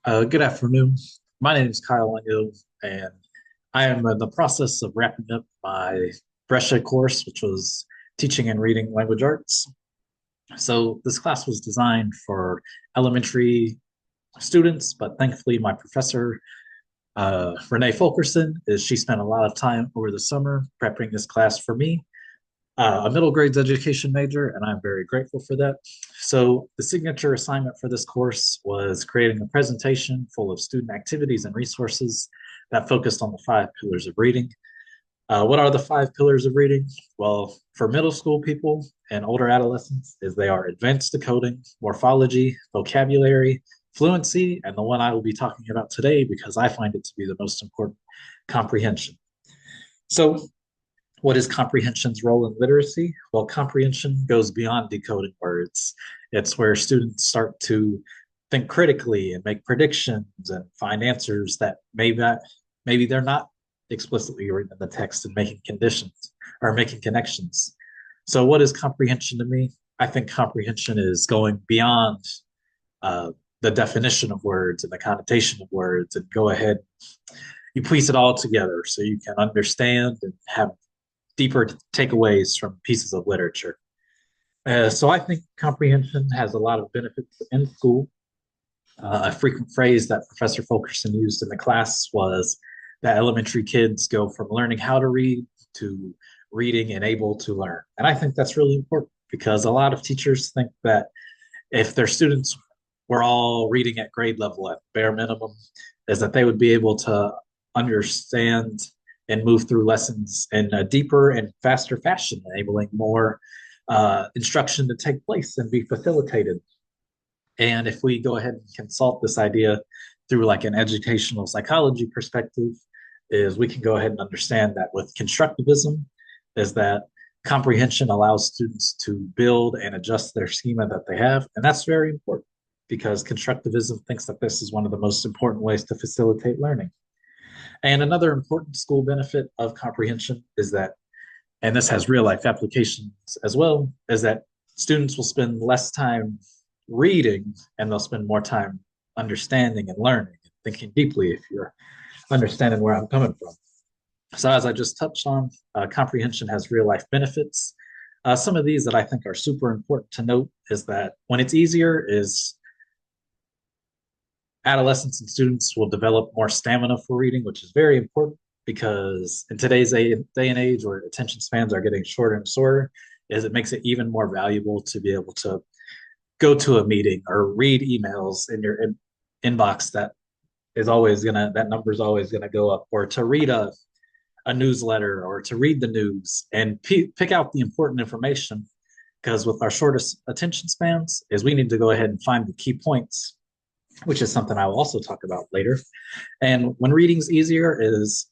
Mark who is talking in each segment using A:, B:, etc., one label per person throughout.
A: Good afternoon. My name is Kyle Wingo, and I am in the process of wrapping up my Brescia course, which was teaching and reading language arts. So this class was designed for elementary students, but thankfully my professor, Renee Fulkerson, she spent a lot of time over the summer prepping this class for me, a middle grades education major, and I'm very grateful for that. So, the signature assignment for this course was creating a presentation full of student activities and resources that focused on the five pillars of reading. What are the five pillars of reading? Well, for middle school people and older adolescents, is they are advanced decoding, morphology, vocabulary, fluency, and the one I will be talking about today because I find it to be the most important, comprehension. So, what is comprehension's role in literacy? Well, comprehension goes beyond decoding words. It's where students start to think critically and make predictions and find answers that maybe they're not explicitly written in the text and making conditions or making connections. So, what is comprehension to me? I think comprehension is going beyond uh, the definition of words and the connotation of words and go ahead, you piece it all together so you can understand and have deeper takeaways from pieces of literature. So I think comprehension has a lot of benefits in school. A frequent phrase that Professor Fulkerson used in the class was that elementary kids go from learning how to read to reading and able to learn. And I think that's really important because a lot of teachers think that if their students were all reading at grade level at bare minimum, is that they would be able to understand and move through lessons in a deeper and faster fashion, enabling more instruction to take place and be facilitated. And if we go ahead and consult this idea through like an educational psychology perspective, is we can go ahead and understand that with constructivism, is that comprehension allows students to build and adjust their schema that they have. And that's very important because constructivism thinks that this is one of the most important ways to facilitate learning. And another important school benefit of comprehension is that, and this has real life applications as well, is that students will spend less time reading and they'll spend more time understanding and learning and thinking deeply if you're understanding where I'm coming from. So, as I just touched on, comprehension has real life benefits. Some of these that I think are super important to note is that when it's easier, is adolescents and students will develop more stamina for reading, which is very important because in today's day and age where attention spans are getting shorter and shorter, is it makes it even more valuable to be able to go to a meeting or read emails in your inbox that number is always gonna go up, or to read a newsletter or to read the news and pick out the important information because with our shortest attention spans is we need to go ahead and find the key points, which is something I will also talk about later. And when reading's easier is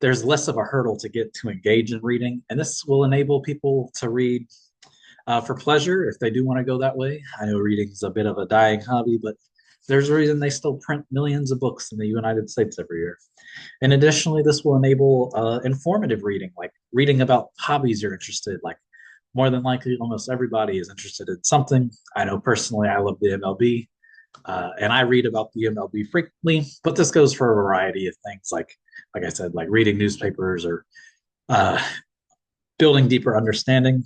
A: there's less of a hurdle to get to engage in reading. And this will enable people to read for pleasure if they do want to go that way. I know reading is a bit of a dying hobby, but there's a reason they still print millions of books in the United States every year. And additionally, this will enable informative reading, like reading about hobbies you're interested in. Like more than likely, almost everybody is interested in something. I know personally, I love the MLB. And I read about the MLB frequently, but this goes for a variety of things, like I said, like reading newspapers or uh, building deeper understanding.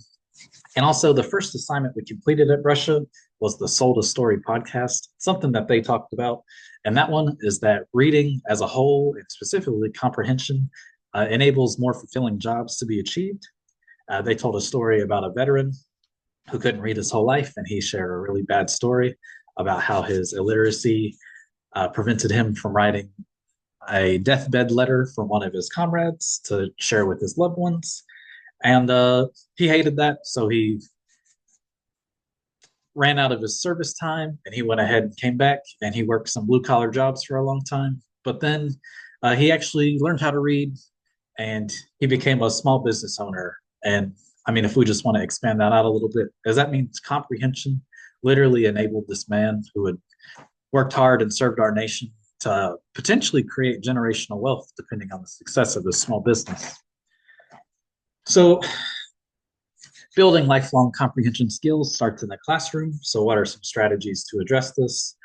A: And also, the first assignment we completed at Brescia was the Soul to Story podcast, something that they talked about. And that one is that reading as a whole, and specifically comprehension, enables more fulfilling jobs to be achieved. They told a story about a veteran who couldn't read his whole life, and he shared a really bad story about how his illiteracy prevented him from writing a deathbed letter from one of his comrades to share with his loved ones. And he hated that, so he ran out of his service time and he went ahead and came back and he worked some blue collar jobs for a long time. But then he actually learned how to read and he became a small business owner. And I mean, if we just want to expand that out a little bit, does that mean comprehension literally enabled this man who had worked hard and served our nation to potentially create generational wealth depending on the success of his small business. So building lifelong comprehension skills starts in the classroom. So what are some strategies to address this?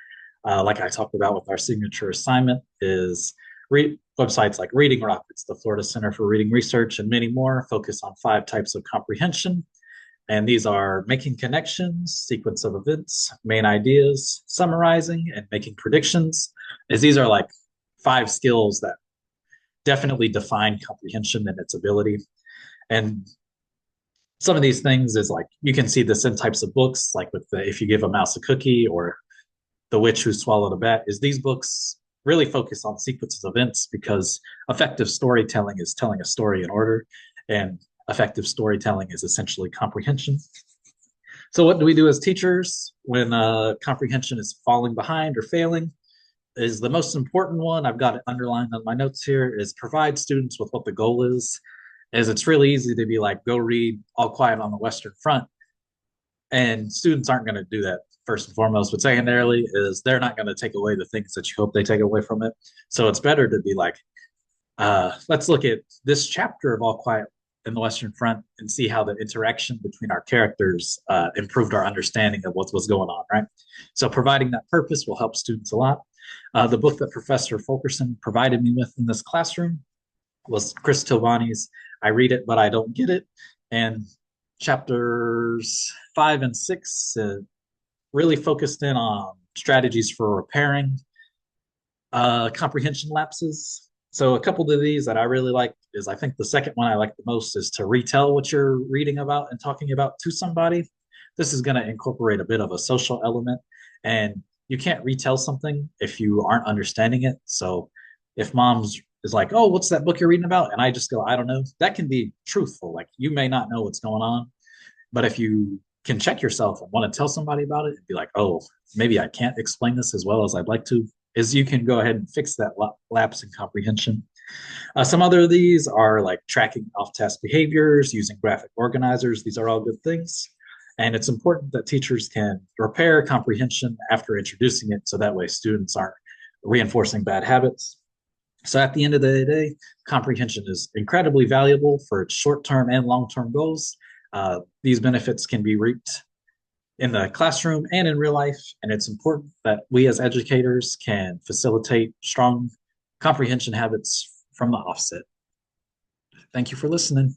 A: like I talked about with our signature assignment, is websites like Reading Rockets, the Florida Center for Reading Research, and many more focus on five types of comprehension. And these are making connections, sequence of events, main ideas, summarizing, and making predictions. As these are like five skills that definitely define comprehension and its ability. And some of these things is like you can see this in types of books, like with the If You Give a Mouse a Cookie or The Witch Who Swallowed a Bat, is these books really focus on sequences of events because effective storytelling is telling a story in order, and effective storytelling is essentially comprehension. So, what do we do as teachers when comprehension is falling behind or failing? Is the most important one. I've got it underlined on my notes here. Is provide students with what the goal is. Is it's really easy to be like, go read All Quiet on the Western Front, and students aren't going to do that first and foremost. But secondarily, is they're not going to take away the things that you hope they take away from it. So it's better to be like, let's look at this chapter of All Quiet in the Western Front and see how the interaction between our characters improved our understanding of what was going on, right? So providing that purpose will help students a lot. The book that Professor Fulkerson provided me with in this classroom was Chris Tilvani's I Read It, But I Don't Get It. And chapters 5 and 6 really focused in on strategies for repairing comprehension lapses. So a couple of these that I really like is I think the second one I like the most is to retell what you're reading about and talking about to somebody. This is going to incorporate a bit of a social element, and you can't retell something if you aren't understanding it. So if mom's is like, "Oh, what's that book you're reading about?" and I just go, "I don't know." That can be truthful. Like you may not know what's going on, but if you can check yourself and want to tell somebody about it and be like, "Oh, maybe I can't explain this as well as I'd like to," is you can go ahead and fix that lapse in comprehension. Some other of these are like tracking off-task behaviors, using graphic organizers. These are all good things. And it's important that teachers can repair comprehension after introducing it so that way students aren't reinforcing bad habits. So at the end of the day, comprehension is incredibly valuable for its short-term and long-term goals. These benefits can be reaped in the classroom and in real life, and it's important that we as educators can facilitate strong comprehension habits from the offset. Thank you for listening.